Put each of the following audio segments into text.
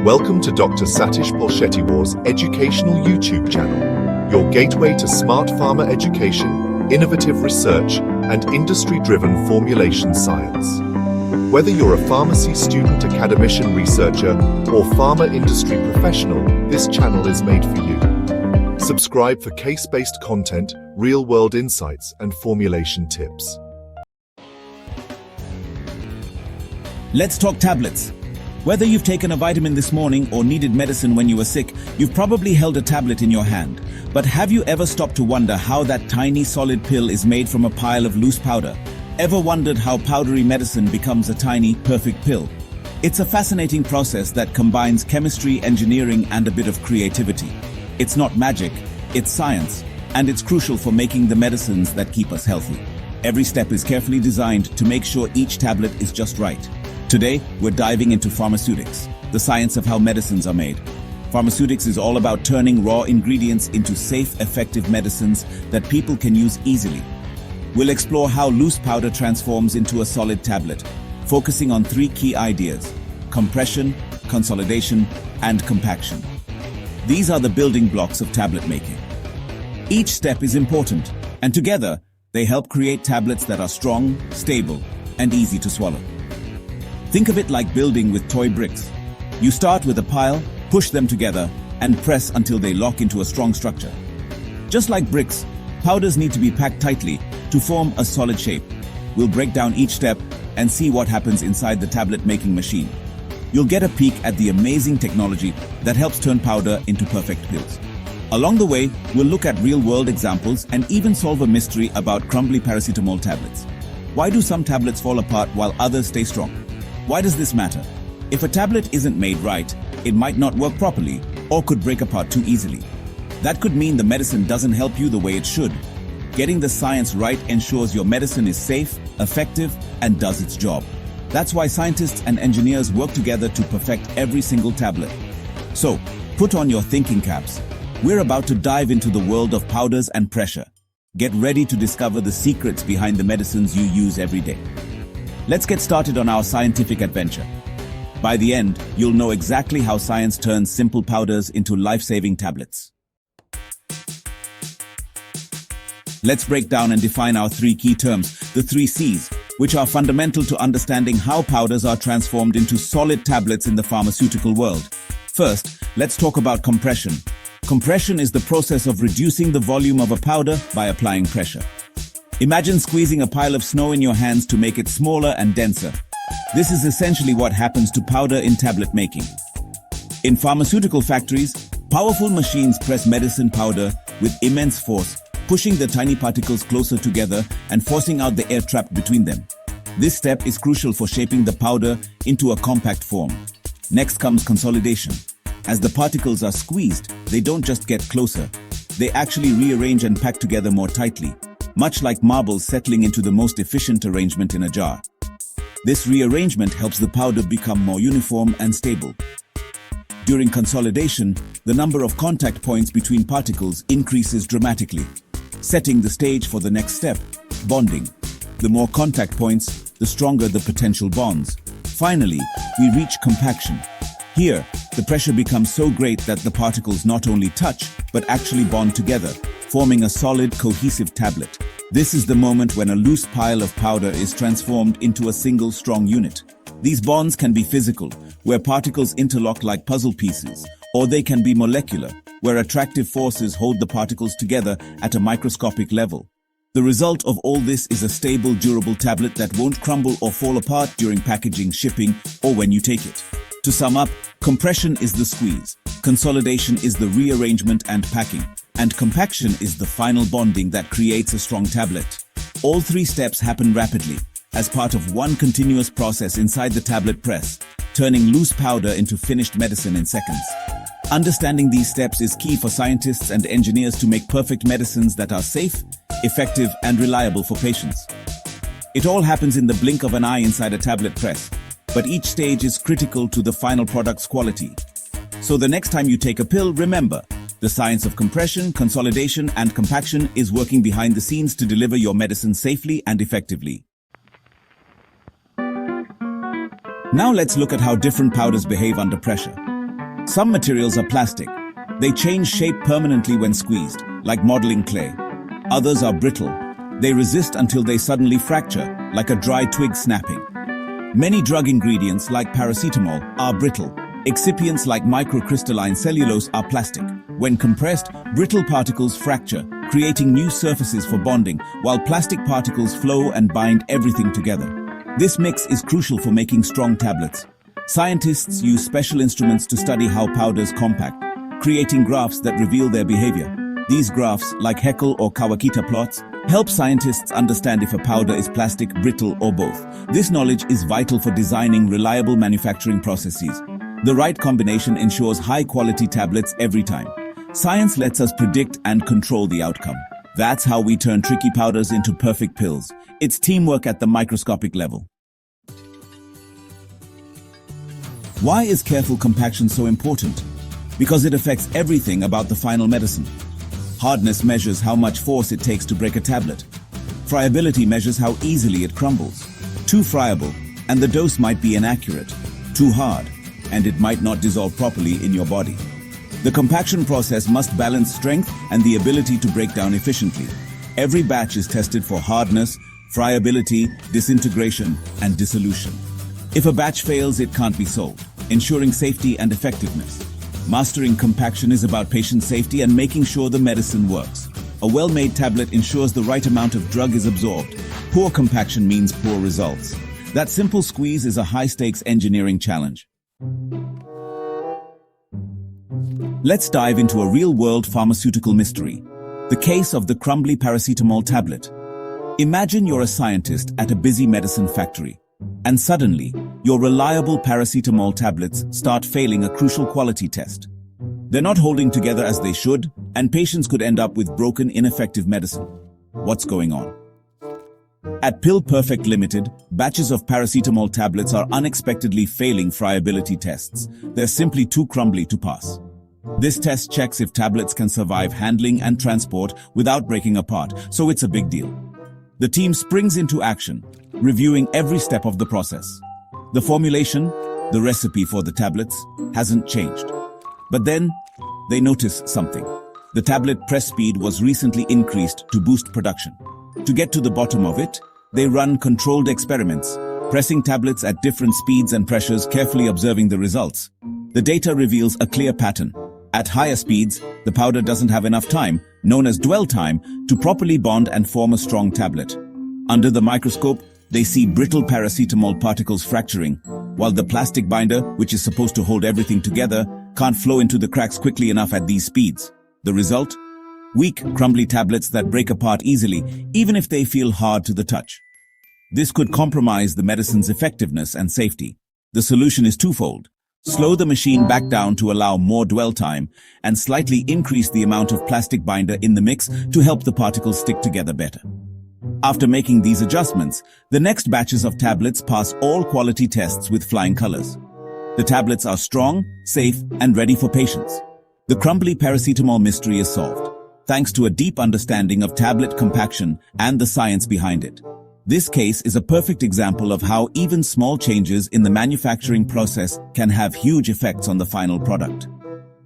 Welcome to Dr. Satish Polshettiwar's educational YouTube channel, your gateway to smart pharma education, innovative research, and industry-driven formulation science. Whether you're a pharmacy student, academician, researcher, or pharma industry professional, this channel is made for you. Subscribe for case-based content, real-world insights, and formulation tips. Let's talk tablets. Whether you've taken a vitamin this morning or needed medicine when you were sick, you've probably held a tablet in your hand. But have you ever stopped to wonder how that tiny solid pill is made from a pile of loose powder? Ever wondered how powdery medicine becomes a tiny, perfect pill? It's a fascinating process that combines chemistry, engineering, and a bit of creativity. It's not magic, it's science, and it's crucial for making the medicines that keep us healthy. Every step is carefully designed to make sure each tablet is just right. Today, we're diving into pharmaceutics, the science of how medicines are made. Pharmaceutics is all about turning raw ingredients into safe, effective medicines that people can use easily. We'll explore how loose powder transforms into a solid tablet, focusing on three key ideas: compression, consolidation, and compaction. These are the building blocks of tablet making. Each step is important, and together, they help create tablets that are strong, stable, and easy to swallow. Think of it like building with toy bricks. You start with a pile, push them together, and press until they lock into a strong structure. Just like bricks, powders need to be packed tightly to form a solid shape. We'll break down each step and see what happens inside the tablet making machine. You'll get a peek at the amazing technology that helps turn powder into perfect pills. Along the way, we'll look at real-world examples and even solve a mystery about crumbly paracetamol tablets. Why do some tablets fall apart while others stay strong? Why does this matter? If a tablet isn't made right, it might not work properly or could break apart too easily. That could mean the medicine doesn't help you the way it should. Getting the science right ensures your medicine is safe, effective, and does its job. That's why scientists and engineers work together to perfect every single tablet. So, put on your thinking caps. We're about to dive into the world of powders and pressure. Get ready to discover the secrets behind the medicines you use every day. Let's get started on our scientific adventure. By the end, you'll know exactly how science turns simple powders into life-saving tablets. Let's break down and define our three key terms, the three C's, which are fundamental to understanding how powders are transformed into solid tablets in the pharmaceutical world. First, let's talk about compression. Compression is the process of reducing the volume of a powder by applying pressure. Imagine squeezing a pile of snow in your hands to make it smaller and denser. This is essentially what happens to powder in tablet making. In pharmaceutical factories, powerful machines press medicine powder with immense force, pushing the tiny particles closer together and forcing out the air trapped between them. This step is crucial for shaping the powder into a compact form. Next comes consolidation. As the particles are squeezed, they don't just get closer. They actually rearrange and pack together more tightly, much like marbles settling into the most efficient arrangement in a jar. This rearrangement helps the powder become more uniform and stable. During consolidation, the number of contact points between particles increases dramatically, setting the stage for the next step, bonding. The more contact points, the stronger the potential bonds. Finally, we reach compaction. Here, the pressure becomes so great that the particles not only touch, but actually bond together, forming a solid, cohesive tablet. This is the moment when a loose pile of powder is transformed into a single strong unit. These bonds can be physical, where particles interlock like puzzle pieces, or they can be molecular, where attractive forces hold the particles together at a microscopic level. The result of all this is a stable, durable tablet that won't crumble or fall apart during packaging, shipping, or when you take it. To sum up, compression is the squeeze, consolidation is the rearrangement and packing, and compaction is the final bonding that creates a strong tablet. All three steps happen rapidly, as part of one continuous process inside the tablet press, turning loose powder into finished medicine in seconds. Understanding these steps is key for scientists and engineers to make perfect medicines that are safe, effective, and reliable for patients. It all happens in the blink of an eye inside a tablet press, but each stage is critical to the final product's quality. So the next time you take a pill, remember, the science of compression, consolidation, and compaction is working behind the scenes to deliver your medicine safely and effectively. Now let's look at how different powders behave under pressure. Some materials are plastic. They change shape permanently when squeezed, like modeling clay. Others are brittle. They resist until they suddenly fracture, like a dry twig snapping. Many drug ingredients, like paracetamol, are brittle. Excipients like microcrystalline cellulose are plastic. When compressed, brittle particles fracture, creating new surfaces for bonding, while plastic particles flow and bind everything together. This mix is crucial for making strong tablets. Scientists use special instruments to study how powders compact, creating graphs that reveal their behavior. These graphs, like Haeckel or Kawakita plots, help scientists understand if a powder is plastic, brittle, or both. This knowledge is vital for designing reliable manufacturing processes. The right combination ensures high-quality tablets every time. Science lets us predict and control the outcome. That's how we turn tricky powders into perfect pills. It's teamwork at the microscopic level. Why is careful compaction so important? Because it affects everything about the final medicine. Hardness measures how much force it takes to break a tablet. Friability measures how easily it crumbles. Too friable, and the dose might be inaccurate. Too hard, and it might not dissolve properly in your body. The compaction process must balance strength and the ability to break down efficiently. Every batch is tested for hardness, friability, disintegration, and dissolution. If a batch fails, it can't be sold, ensuring safety and effectiveness. Mastering compaction is about patient safety and making sure the medicine works. A well-made tablet ensures the right amount of drug is absorbed. Poor compaction means poor results. That simple squeeze is a high-stakes engineering challenge. Let's dive into a real-world pharmaceutical mystery, the case of the crumbly paracetamol tablet. Imagine you're a scientist at a busy medicine factory, and suddenly, your reliable paracetamol tablets start failing a crucial quality test. They're not holding together as they should, and patients could end up with broken, ineffective medicine. What's going on? At Pill Perfect Limited, batches of paracetamol tablets are unexpectedly failing friability tests. They're simply too crumbly to pass. This test checks if tablets can survive handling and transport without breaking apart, so it's a big deal. The team springs into action, reviewing every step of the process. The formulation, the recipe for the tablets, hasn't changed. But then, they notice something. The tablet press speed was recently increased to boost production. To get to the bottom of it, they run controlled experiments, pressing tablets at different speeds and pressures, carefully observing the results. The data reveals a clear pattern. At higher speeds, the powder doesn't have enough time, known as dwell time, to properly bond and form a strong tablet. Under the microscope, they see brittle paracetamol particles fracturing, while the plastic binder, which is supposed to hold everything together, can't flow into the cracks quickly enough at these speeds. The result? Weak, crumbly tablets that break apart easily, even if they feel hard to the touch. This could compromise the medicine's effectiveness and safety. The solution is twofold. Slow the machine back down to allow more dwell time, and slightly increase the amount of plastic binder in the mix to help the particles stick together better. After making these adjustments, the next batches of tablets pass all quality tests with flying colors. The tablets are strong, safe, and ready for patients. The crumbly paracetamol mystery is solved, thanks to a deep understanding of tablet compaction and the science behind it. This case is a perfect example of how even small changes in the manufacturing process can have huge effects on the final product.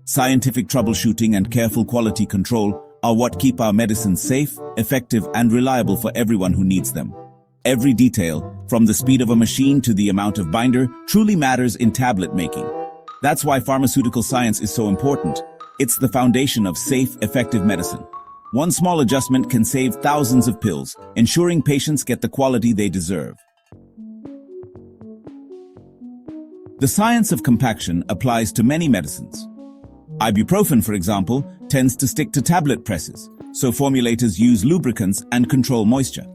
Scientific troubleshooting and careful quality control are what keep our medicines safe, effective, and reliable for everyone who needs them. Every detail, from the speed of a machine to the amount of binder, truly matters in tablet making. That's why pharmaceutical science is so important. It's the foundation of safe, effective medicine. One small adjustment can save thousands of pills, ensuring patients get the quality they deserve. The science of compaction applies to many medicines. Ibuprofen, for example, tends to stick to tablet presses, so formulators use lubricants and control moisture.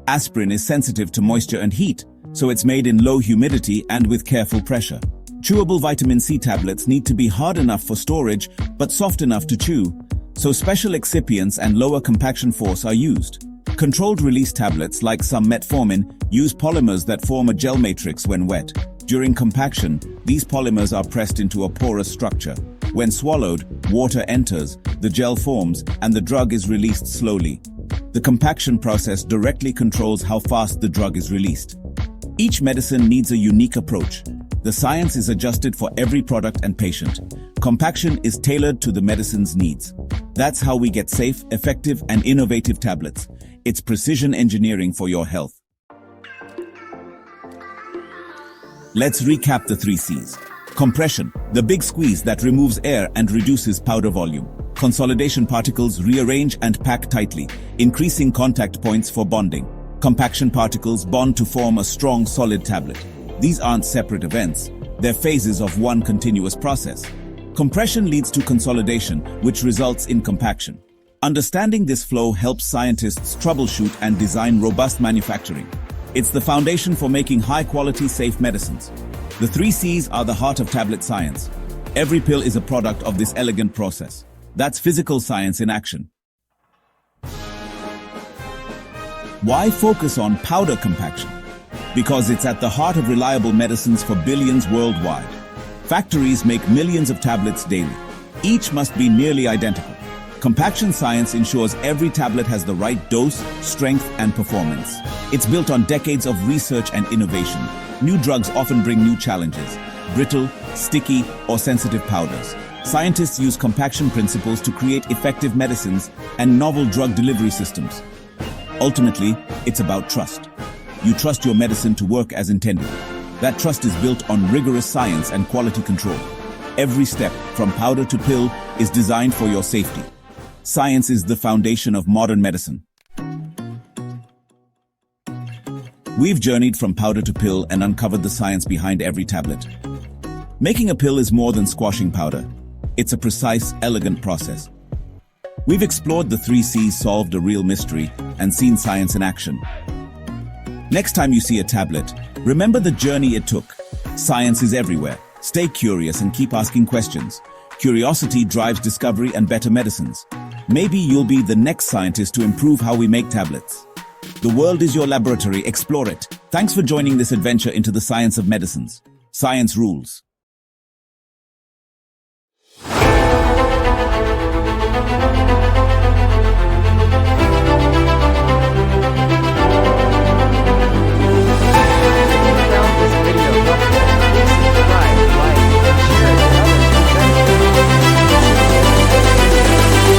Aspirin is sensitive to moisture and heat, so it's made in low humidity and with careful pressure. Chewable vitamin C tablets need to be hard enough for storage, but soft enough to chew, so special excipients and lower compaction force are used. Controlled release tablets, like some metformin, use polymers that form a gel matrix when wet. During compaction, these polymers are pressed into a porous structure. When swallowed, water enters, the gel forms, and the drug is released slowly. The compaction process directly controls how fast the drug is released. Each medicine needs a unique approach. The science is adjusted for every product and patient. Compaction is tailored to the medicine's needs. That's how we get safe, effective, and innovative tablets. It's precision engineering for your health. Let's recap the 3 C's. Compression, the big squeeze that removes air and reduces powder volume. Consolidation, particles rearrange and pack tightly, increasing contact points for bonding. Compaction, particles bond to form a strong, solid tablet. These aren't separate events, they're phases of one continuous process. Compression leads to consolidation, which results in compaction. Understanding this flow helps scientists troubleshoot and design robust manufacturing. It's the foundation for making high-quality, safe medicines. The 3 C's are the heart of tablet science. Every pill is a product of this elegant process. That's physical science in action. Why focus on powder compaction? Because it's at the heart of reliable medicines for billions worldwide. Factories make millions of tablets daily. Each must be nearly identical. Compaction science ensures every tablet has the right dose, strength, and performance. It's built on decades of research and innovation. New drugs often bring new challenges: brittle, sticky, or sensitive powders. Scientists use compaction principles to create effective medicines and novel drug delivery systems. Ultimately, it's about trust. You trust your medicine to work as intended. That trust is built on rigorous science and quality control. Every step, from powder to pill, is designed for your safety. Science is the foundation of modern medicine. We've journeyed from powder to pill and uncovered the science behind every tablet. Making a pill is more than squashing powder. It's a precise, elegant process. We've explored the 3 C's, solved a real mystery, and seen science in action. Next time you see a tablet, remember the journey it took. Science is everywhere. Stay curious and keep asking questions. Curiosity drives discovery and better medicines. Maybe you'll be the next scientist to improve how we make tablets. The world is your laboratory. Explore it. Thanks for joining this adventure into the science of medicines. Science rules.